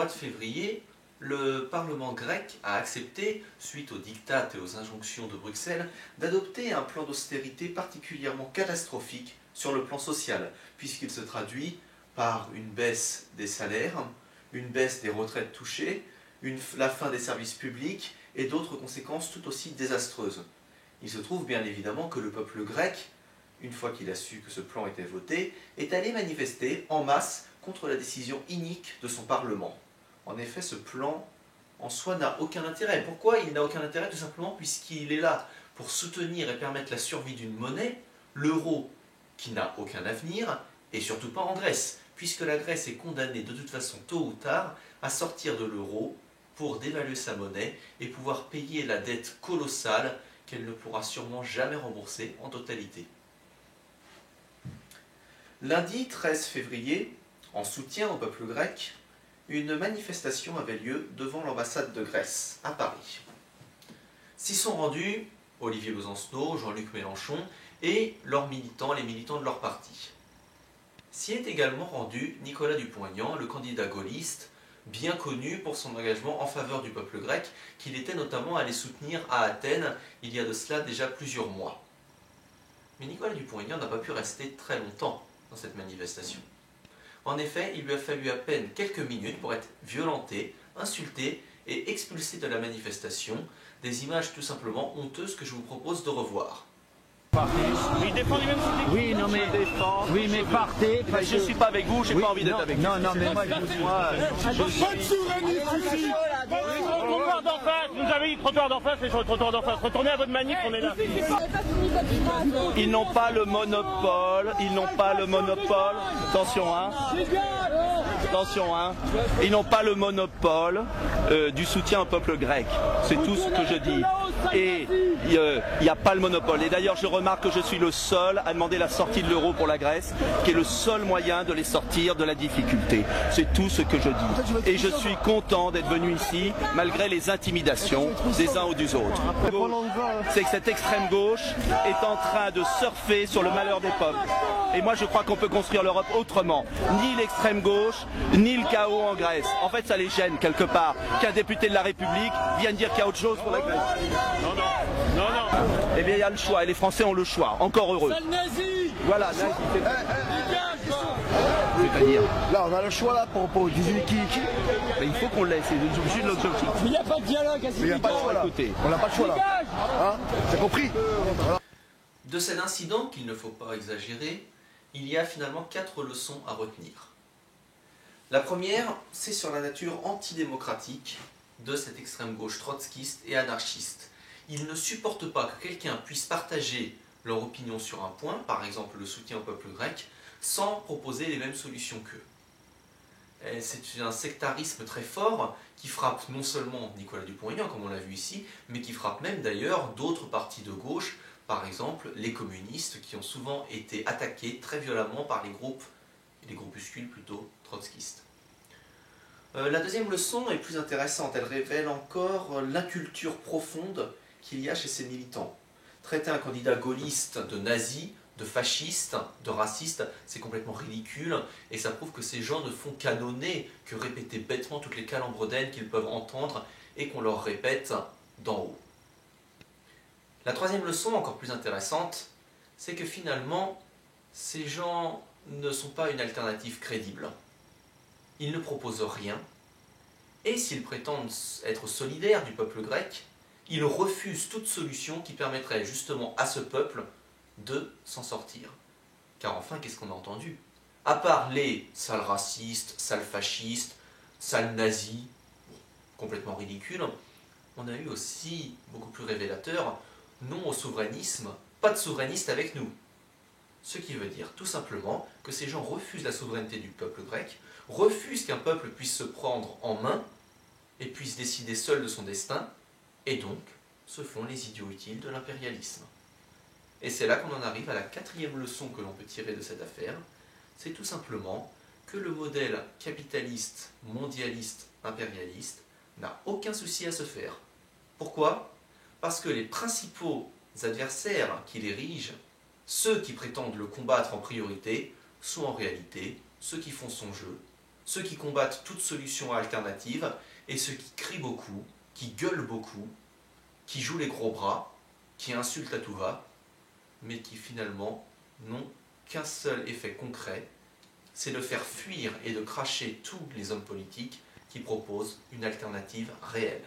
mois de février, le Parlement grec a accepté, suite aux diktats et aux injonctions de Bruxelles, d'adopter un plan d'austérité particulièrement catastrophique sur le plan social, puisqu'il se traduit par une baisse des salaires, une baisse des retraites touchées, la fin des services publics et d'autres conséquences tout aussi désastreuses. Il se trouve bien évidemment que le peuple grec, une fois qu'il a su que ce plan était voté, est allé manifester en masse contre la décision inique de son Parlement. En effet, ce plan en soi n'a aucun intérêt. Pourquoi il n'a aucun intérêt? Tout simplement puisqu'il est là pour soutenir et permettre la survie d'une monnaie, l'euro, qui n'a aucun avenir, et surtout pas en Grèce, puisque la Grèce est condamnée de toute façon tôt ou tard à sortir de l'euro pour dévaluer sa monnaie et pouvoir payer la dette colossale qu'elle ne pourra sûrement jamais rembourser en totalité. Lundi 13 février, en soutien au peuple grec, une manifestation avait lieu devant l'ambassade de Grèce, à Paris. S'y sont rendus Olivier Besancenot, Jean-Luc Mélenchon et leurs militants, les militants de leur parti. S'y est également rendu Nicolas Dupont-Aignan, le candidat gaulliste, bien connu pour son engagement en faveur du peuple grec, qu'il était notamment allé soutenir à Athènes il y a de cela déjà plusieurs mois. Mais Nicolas Dupont-Aignan n'a pas pu rester très longtemps dans cette manifestation. En effet, il lui a fallu à peine quelques minutes pour être violenté, insulté et expulsé de la manifestation, des images tout simplement honteuses que je vous propose de revoir. Il défend lui-même son équipe. Oui, non mais oui, mais partez. Mais je ne suis pas avec vous, j'ai pas envie d'être avec vous. Non, mais moi, pas de souverainisme ici. Trottoir d'en face, vous avez dit trottoir d'en face, c'est sur le trottoir d'en face. Retournez à votre manif, on est là. Ils n'ont pas le monopole, Attention, hein. Attention, hein. Ils n'ont pas le monopole du soutien au peuple grec. C'est tout ce que je dis. Et il n'y a pas le monopole. Et d'ailleurs, je remarque que je suis le seul à demander la sortie de l'euro pour la Grèce, qui est le seul moyen de les sortir de la difficulté. C'est tout ce que je dis. Et je suis content d'être venu ici, malgré les intimidations des uns ou des autres. C'est que cette extrême gauche est en train de surfer sur le malheur des peuples. Et moi, je crois qu'on peut construire l'Europe autrement. Ni l'extrême gauche, ni le chaos en Grèce. En fait, ça les gêne quelque part qu'un député de la République vienne dire qu'il y a autre chose pour la Grèce. Non. Eh bien, il y a le choix, et les Français ont le choix. Encore heureux. Voilà, nazi. C'est-à-dire là, on a le choix là pour désigner qui. Mais il faut qu'on le laisse, c'est l'objet de l'objectif. Mais il n'y a pas de dialogue, il n'y a pas de choix là. On n'a pas de choix là. Hein, c'est compris. Voilà. De cet incident, qu'il ne faut pas exagérer, il y a finalement 4 leçons à retenir. La première, c'est sur la nature antidémocratique de cette extrême gauche trotskiste et anarchiste. Ils ne supportent pas que quelqu'un puisse partager leur opinion sur un point, par exemple le soutien au peuple grec, sans proposer les mêmes solutions qu'eux. C'est un sectarisme très fort qui frappe non seulement Nicolas Dupont-Aignan, comme on l'a vu ici, mais qui frappe même d'ailleurs d'autres partis de gauche, par exemple les communistes, qui ont souvent été attaqués très violemment par les groupuscules plutôt trotskistes. La deuxième leçon est plus intéressante, elle révèle encore l'inculture profonde qu'il y a chez ces militants. Traiter un candidat gaulliste de nazi, de fasciste, de raciste, c'est complètement ridicule, et ça prouve que ces gens ne font qu'annoncer, que répéter bêtement toutes les calembredaines qu'ils peuvent entendre et qu'on leur répète d'en haut. La troisième leçon, encore plus intéressante, c'est que finalement, ces gens ne sont pas une alternative crédible. Ils ne proposent rien, et s'ils prétendent être solidaires du peuple grec, ils refusent toute solution qui permettrait justement à ce peuple de s'en sortir. Car enfin, qu'est-ce qu'on a entendu? À part les sales racistes, sales fascistes, sales nazis, complètement ridicules, on a eu aussi, beaucoup plus révélateur, non au souverainisme, pas de souverainistes avec nous. Ce qui veut dire tout simplement que ces gens refusent la souveraineté du peuple grec, refusent qu'un peuple puisse se prendre en main et puisse décider seul de son destin, et donc se font les idiots utiles de l'impérialisme. Et c'est là qu'on en arrive à la quatrième leçon que l'on peut tirer de cette affaire, c'est tout simplement que le modèle capitaliste, mondialiste, impérialiste n'a aucun souci à se faire. Pourquoi? Parce que les principaux adversaires qu'il érige, ceux qui prétendent le combattre en priorité, sont en réalité ceux qui font son jeu, ceux qui combattent toute solution alternative et ceux qui crient beaucoup, qui gueulent beaucoup, qui jouent les gros bras, qui insultent à tout va, mais qui finalement n'ont qu'un seul effet concret, c'est de faire fuir et de cracher tous les hommes politiques qui proposent une alternative réelle.